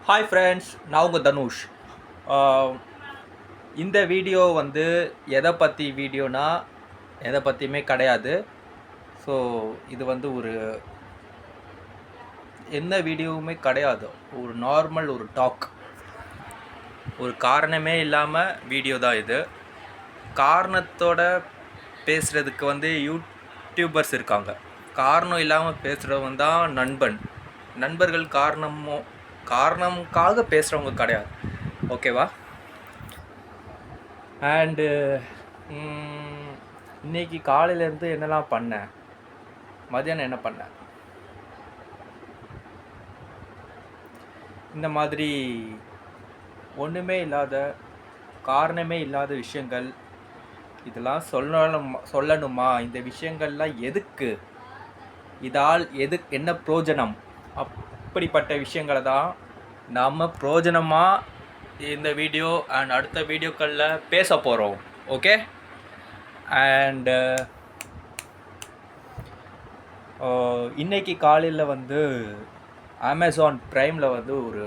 Hi friends, நான் உங்கள் தனுஷ். ஆஹ் இந்த வீடியோ வந்து எதை பற்றி வீடியோனா எதை பற்றியுமே கிடையாது. ஸோ இது வந்து எந்த வீடியோவுமே கிடையாது. ஒரு நார்மல் ஒரு டாக், ஒரு காரணமே இல்லாமல் வீடியோ தான் இது. காரணத்தோட பேசுகிறதுக்கு வந்து யூடியூபர்ஸ் இருக்காங்க. காரணம் இல்லாமல் பேசுகிறவங்க தான் நண்பர்கள். காரணமுக்காக பேசுகிறவங்க கிடையாது. ஓகேவா? அண்டு இன்னைக்கு காலையிலேருந்து என்னெல்லாம் பண்ணேன், மதியானம் என்ன பண்ணேன், இந்த மாதிரி ஒன்றுமே இல்லாத, காரணமே இல்லாத விஷயங்கள் இதெல்லாம் சொல்லணுமா? இந்த விஷயங்கள்லாம் எதுக்கு? இதால் என்ன பிரயோஜனம்? அப்படிப்பட்ட விஷயங்களை தான் நாம் பிரயோஜனமாக இந்த வீடியோ அண்ட் அடுத்த வீடியோக்களில் பேச போகிறோம். ஓகே? அண்டு இன்னைக்கு காலையில் வந்து அமேசான் ப்ரைமில் வந்து ஒரு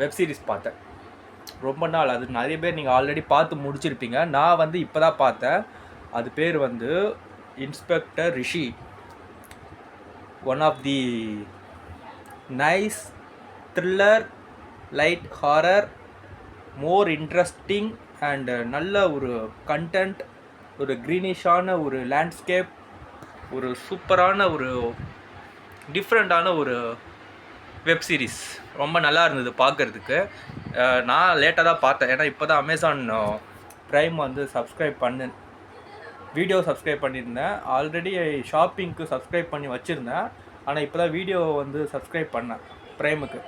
வெப்சீரிஸ் பார்த்தேன். ரொம்ப நாள், அது நிறைய பேர் நீங்கள் ஆல்ரெடி பார்த்து முடிச்சிருப்பீங்க. நான் வந்து இப்போ தான் பார்த்தேன். அது பேர் வந்து inspector Rishi. One of the nice thriller, light horror, more interesting and நல்ல ஒரு கண்டென்ட், ஒரு க்ரீனிஷான ஒரு லேண்ட்ஸ்கேப், ஒரு சூப்பரான ஒரு டிஃப்ரெண்ட்டான ஒரு வெப் சீரிஸ். ரொம்ப நல்லா இருந்தது பார்க்குறதுக்கு. நான் லேட்டாக தான் பார்த்தேன், ஏன்னா இப்போ தான் அமேசான் ப்ரைம் வந்து வீடியோ சப்ஸ்கிரைப் பண்ணியிருந்தேன். ஆல்ரெடி ஷாப்பிங்க்கு சப்ஸ்கிரைப் பண்ணி வச்சுருந்தேன். ஆனால் இப்போ தான் வீடியோ வந்து சப்ஸ்கிரைப் பண்ணேன் ப்ரைமுக்கு.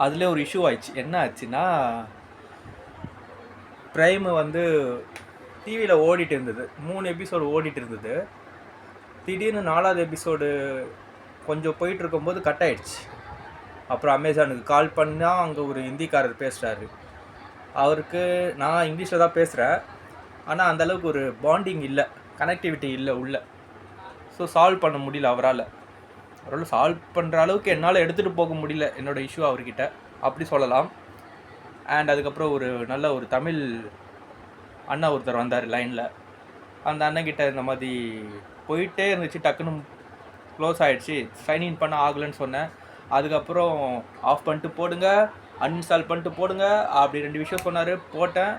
அதில் ஒரு இஷ்யூ ஆயிடுச்சு. என்ன ஆச்சுன்னா, ப்ரைமு வந்து டிவியில் ஓடிட்டு இருந்தது, 3 எபிசோடு ஓடிட்டு இருந்தது. திடீர்னு 4வது எபிசோடு கொஞ்சம் போயிட்டு இருக்கும்போது கட் ஆகிடுச்சு. அப்புறம் அமேசானுக்கு கால் பண்ணால் அங்கே ஒரு ஹிந்திக்காரர் பேசுகிறாரு. அவருக்கு நான் இங்கிலீஷில் தான் பேசுகிறேன், ஆனால் அந்தளவுக்கு ஒரு பாண்டிங் இல்லை, கனெக்டிவிட்டி இல்லை உள்ள. ஸோ சால்வ் பண்ண முடியல அவரால் சால்வ் பண்ணுற அளவுக்கு என்னால் எடுத்துகிட்டு போக முடியல என்னோடய இஷ்யூ அவர்கிட்ட, அப்படி சொல்லலாம். அண்ட் அதுக்கப்புறம் ஒரு நல்ல ஒரு தமிழ் அண்ணா ஒருத்தர் வந்தார் லைனில். அந்த அண்ணன்கிட்ட இந்த மாதிரி போயிட்டே இருந்துச்சு, டக்குன்னு க்ளோஸ் ஆகிடுச்சு, சைன்இன் பண்ண ஆகலைன்னு சொன்னேன். அதுக்கப்புறம் ஆஃப் பண்ணிட்டு போடுங்க, அன்இன்ஸ்டால் பண்ணிட்டு போடுங்க, அப்படி 2 விஷயம் சொன்னார். போட்டேன்,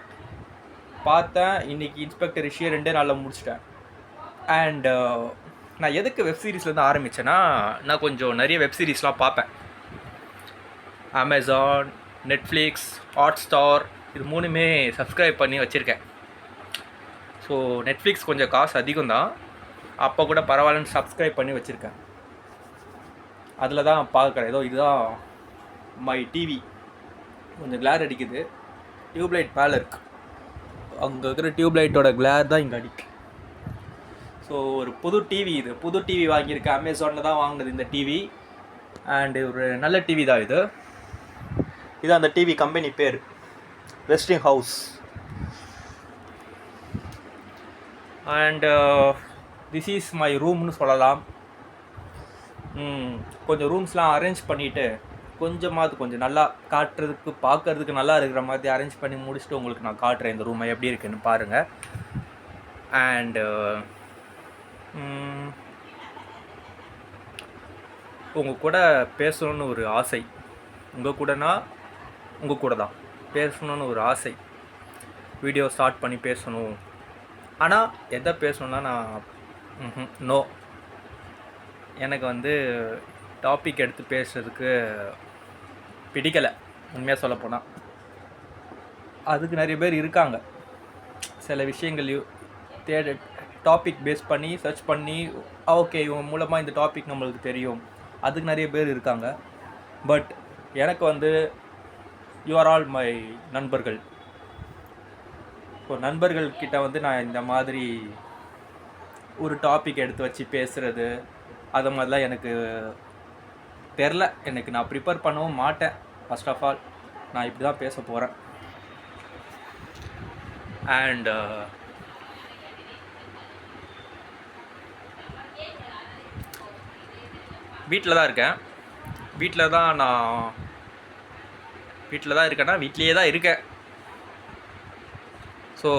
பார்த்தேன். இன்றைக்கி இன்ஸ்பெக்டர் ரிஷியை 2 நாளில் முடிச்சிட்டேன். அண்ட் நான் எதுக்கு வெப் சீரிஸ்லேருந்து ஆரம்பித்தேன்னா, நான் கொஞ்சம் நிறைய வெப் சீரிஸ்லாம் பார்ப்பேன். அமேசான், நெட்ஃப்ளிக்ஸ், ஹாட்ஸ்டார், இது 3மே சப்ஸ்கிரைப் பண்ணி வச்சுருக்கேன். ஸோ நெட்ஃப்ளிக்ஸ் கொஞ்சம் காசு அதிகம் தான், அப்போ கூட பரவாயில்லன்னு சப்ஸ்கிரைப் பண்ணி வச்சுருக்கேன். அதில் தான் பார்க்குறேன். ஏதோ இதுதான் மை டிவி. கொஞ்சம் கிளார் அடிக்குது, டியூப்லைட் மேலே இருக்குது. அங்கே இருக்கிற டியூப்லைட்டோட கிளார் தான் இங்கே அடிக்கு. ஸோ ஒரு புது டிவி, இது புது டிவி வாங்கியிருக்கேன். அமேசானில் தான் வாங்கினது இந்த டிவி. அண்டு ஒரு நல்ல டிவி தான் இது. இது அந்த டிவி கம்பெனி பேர் Westinghouse. And this is my ரூம்னு சொல்லலாம். கொஞ்சம் ரூம்ஸ்லாம் அரேஞ்ச் பண்ணிவிட்டு, கொஞ்சம் நல்லா காட்டுறதுக்கு, பார்க்குறதுக்கு நல்லா இருக்கிற மாதிரி அரேஞ்ச் பண்ணி முடிச்சுட்டு உங்களுக்கு நான் காட்டுறேன் இந்த ரூமை எப்படி இருக்குன்னு பாருங்கள். அண்டு உங்கள் கூட பேசணுன்னு ஒரு ஆசை. உங்கள் கூட தான் பேசணுன்னு ஒரு ஆசை. வீடியோ ஸ்டார்ட் பண்ணி பேசணும். ஆனால் எதை பேசணுன்னா, நான் நோ, எனக்கு வந்து டாபிக் எடுத்து பேசுகிறதுக்கு பிடிக்கலை, உண்மையாக சொல்லப்போனால். அதுக்கு நிறைய பேர் இருக்காங்க. சில விஷயங்கள் டாபிக் பேஸ் பண்ணி சர்ச் பண்ணி, ஓகே இவங்க மூலமாக இந்த டாபிக் நம்மளுக்கு தெரியும், அதுக்கு நிறைய பேர் இருக்காங்க. பட் எனக்கு வந்து யூ ஆர் ஆல் மை நண்பர்கள். ஸோ நண்பர்கள்கிட்ட வந்து நான் இந்த மாதிரி ஒரு டாபிக் எடுத்து வச்சு பேசுகிறது, அது மாதிரிலாம் எனக்கு தெரில. எனக்கு நான் ப்ரிப்பேர் பண்ணவும் மாட்டேன். ஃபர்ஸ்ட் ஆஃப் ஆல் நான் இப்படி தான் பேச போகிறேன். அண்ட் வீட்டில் தான் இருக்கேன். வீட்டில் தான் நான் வீட்டில் தான் இருக்கேன்னா வீட்லேயே தான் இருக்கேன். ஸோ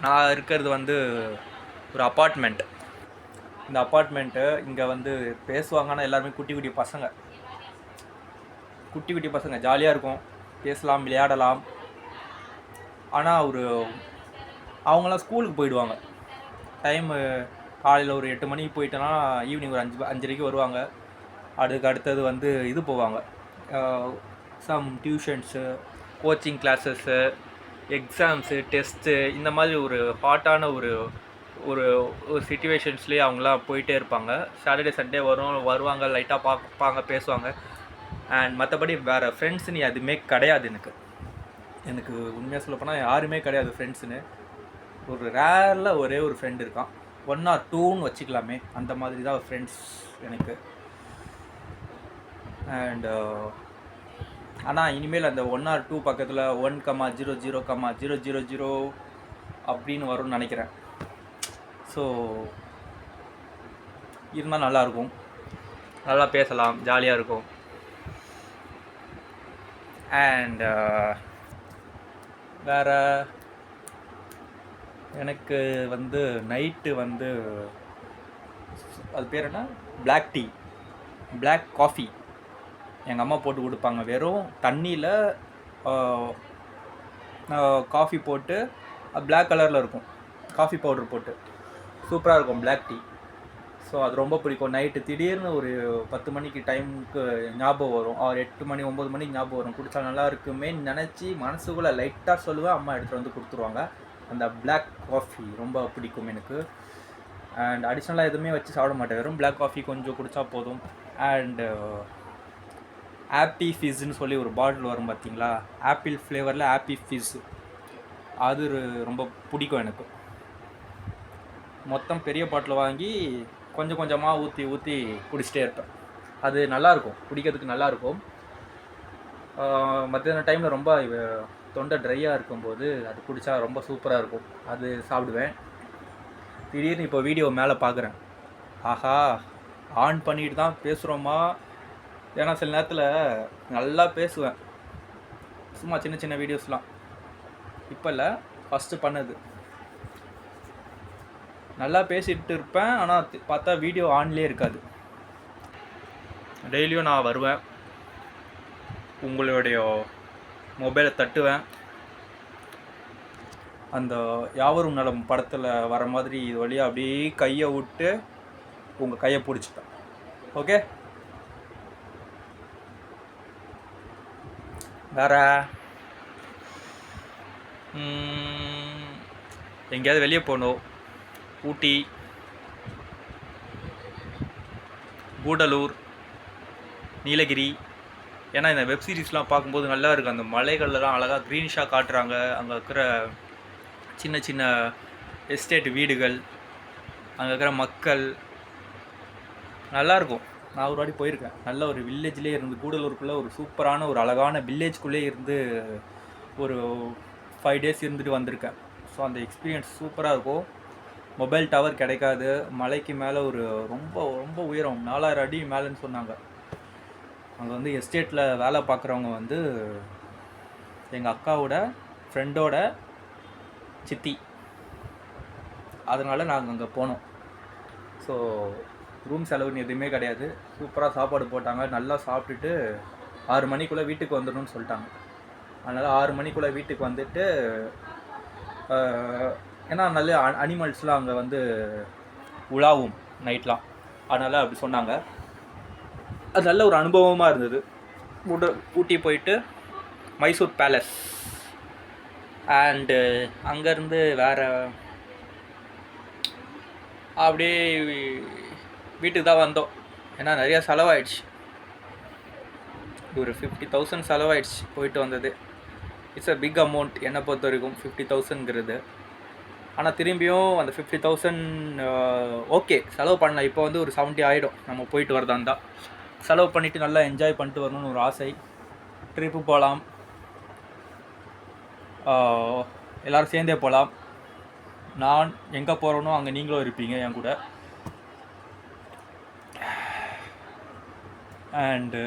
நான் இருக்கிறது வந்து ஒரு அப்பார்ட்மெண்ட். இந்த அப்பார்ட்மெண்ட்டு இங்கே வந்து பேசுவாங்கன்னா எல்லாருமே குட்டி குட்டி பசங்க ஜாலியாக இருக்கும், பேசலாம், விளையாடலாம். ஆனால் அவங்களாம் ஸ்கூலுக்கு போயிடுவாங்க. டைமு காலையில் ஒரு 8 மணிக்கு போயிட்டோன்னா ஈவினிங் ஒரு 5:30க்கு வருவாங்க. அதுக்கு அடுத்தது வந்து இது போவாங்க, some tuitions, coaching classes, exams, test, இந்த மாதிரி ஒரு ஹாட்டான ஒரு ஒரு ஒரு சிச்சுவேஷன்ஸ்லேயே அவங்களாம் போயிட்டே இருப்பாங்க. சாட்டர்டே சண்டே வருவாங்க, லைட்டாக பார்ப்பாங்க, பேசுவாங்க. அண்ட் மற்றபடி வேறு ஃப்ரெண்ட்ஸுன்னு எதுவுமே கிடையாது எனக்கு உண்மையாக சொல்லப்போனால் யாருமே கிடையாது ஃப்ரெண்ட்ஸுன்னு. ஒரு ரேரில் ஒரே ஒரு ஃப்ரெண்ட் இருக்கான், 1 or 2ன்னு வச்சுக்கலாமே, அந்த மாதிரி தான் ஃப்ரெண்ட்ஸ் எனக்கு. அண்ட் ஆனால் இனிமேல் அந்த 1 or 2 பக்கத்தில் 1,00,00,000 அப்படின்னு வரும்னு நினைக்கிறேன். ஸோ இருந்தால் நல்லாயிருக்கும், நல்லா பேசலாம், ஜாலியாக இருக்கும். அண்ட் வேறு எனக்கு வந்து நைட்டு வந்து அது பேர் என்ன, பிளாக் காஃபி எங்கள் அம்மா போட்டு கொடுப்பாங்க. வெறும் தண்ணியில் காஃபி போட்டு, அது பிளாக் கலரில் இருக்கும், காஃபி பவுடர் போட்டு சூப்பராக இருக்கும் பிளாக் டீ. ஸோ அது ரொம்ப பிடிக்கும். நைட்டு திடீர்னு ஒரு 10 மணிக்கு டைமுக்கு ஞாபகம் வரும், ஒரு 8 மணி 9 மணிக்கு ஞாபகம் வரும், குடித்தா நல்லா இருக்குமே நினச்சி மனசுக்குள்ளே லைட்டாக சொல்லுவேன், அம்மா எடுத்துகிட்டு வந்து கொடுத்துருவாங்க. அந்த பிளாக் காஃபி ரொம்ப பிடிக்கும் எனக்கு. அண்ட் அடிஷ்னலாக எதுவுமே வச்சு சாப்பிட மாட்டேன், வெறும் பிளாக் காஃபி கொஞ்சம் குடித்தா போதும். அண்டு ஆப்பி ஃபிஸ்ன்னு சொல்லி ஒரு பாட்டில் வரும் பார்த்தீங்களா, ஆப்பிள் ஃப்ளேவரில் ஆப்பி ஃபிஸ், அது ரொம்ப பிடிக்கும் எனக்கு. மொத்தம் பெரிய பாட்டில் வாங்கி கொஞ்சம் கொஞ்சமாக ஊற்றி குடிச்சிட்டே இருப்பேன். அது நல்லாயிருக்கும், குடிக்கிறதுக்கு நல்லாயிருக்கும். மத்தியான டைமில் ரொம்ப தொண்டை ட்ரையாக இருக்கும்போது அது குடித்தா ரொம்ப சூப்பராக இருக்கும், அது சாப்பிடுவேன். திடீர்னு இப்போ வீடியோ மேலே பார்க்குறேன், ஆஹா ஆன் பண்ணிட்டு தான் பேசுகிறோமா. ஏன்னா சில நேரத்தில் நல்லா பேசுவேன், சும்மா சின்ன சின்ன வீடியோஸ்லாம். இப்போ இல்லை, ஃபஸ்ட்டு பண்ணது. நல்லா பேசிகிட்டு இருப்பேன், ஆனால் பார்த்தா வீடியோ ஆன்லேயே இருக்காது. டெய்லியும் நான் வருவேன், உங்களுடைய மொபைலை தட்டுவேன், அந்த யாவரும் நலம் படத்தில் வர மாதிரி இது வழியாக அப்படியே கையை விட்டு உங்கள் கையை பிடிச்சிப்பேன். ஓகே, வேற எங்கேயாவது வெளியே போகணும், ஊட்டி, கூடலூர், நீலகிரி. ஏன்னா இந்த வெப் சீரிஸ்லாம் பார்க்கும்போது நல்லா இருக்குது, அந்த மலைகள்லாம் அழகாக க்ரீனிஷாக காட்டுறாங்க. அங்கே இருக்கிற சின்ன சின்ன எஸ்டேட் வீடுகள், அங்கே இருக்கிற மக்கள் நல்லாயிருக்கும். நான் ஒரு வாட்டி போயிருக்கேன், நல்ல ஒரு வில்லேஜ்லேயே இருந்து, கூடலூருக்குள்ளே ஒரு சூப்பரான ஒரு அழகான வில்லேஜ்குள்ளே இருந்து ஒரு 5 days இருந்துட்டு வந்திருக்கேன். ஸோ அந்த எக்ஸ்பீரியன்ஸ் சூப்பராக இருக்கும். மொபைல் டவர் கிடைக்காது, மலைக்கு மேலே ஒரு ரொம்ப ரொம்ப உயரம் 4000 அடி மேலேன்னு சொன்னாங்க. அங்கே வந்து எஸ்டேட்டில் வேலை பார்க்குறவங்க வந்து எங்கள் அக்காவோட ஃப்ரெண்டோட சித்தி, அதனால் நாங்கள் அங்கே போனோம். ஸோ ரூம் செலவுன்னு எதுவுமே கிடையாது, சூப்பராக சாப்பாடு போட்டாங்க, நல்லா சாப்பிட்டுட்டு 6 மணிக்குள்ளே வீட்டுக்கு வந்துடணும்னு சொல்லிட்டாங்க. அதனால் 6 மணிக்குள்ளே வீட்டுக்கு வந்துட்டு, ஏன்னா நல்ல அனிமல்ஸ்லாம் அங்கே வந்து உலாவும் நைட்லாம், அதனால் அப்படி சொன்னாங்க. அது நல்ல ஒரு அனுபவமாக இருந்தது. ஊட்டி போயிட்டு மைசூர் பேலஸ், அண்டு அங்கேருந்து வேறு அப்படியே வீட்டுக்கு தான் வந்தோம். ஏன்னா நிறையா செலவாயிடுச்சு, ஒரு 50,000 செலவாயிடுச்சு போயிட்டு வந்தது. இட்ஸ் அ பிக் அமௌண்ட் என்னை பொறுத்த வரைக்கும் 50,000ங்கிறது. ஆனால் திரும்பியும் அந்த 50,000 ஓகே செலவு பண்ணலாம். இப்போ வந்து ஒரு 70 ஆகிடும் நம்ம போயிட்டு வரதா இருந்தால். செலவு பண்ணிவிட்டு நல்லா என்ஜாய் பண்ணிட்டு வரணும்னு ஒரு ஆசை. ட்ரிப்பு போகலாம், எல்லோரும் சேர்ந்தே போகலாம். நான் எங்கே போகிறேனோ அங்கே நீங்களும் இருப்பீங்க என் கூட. அண்டு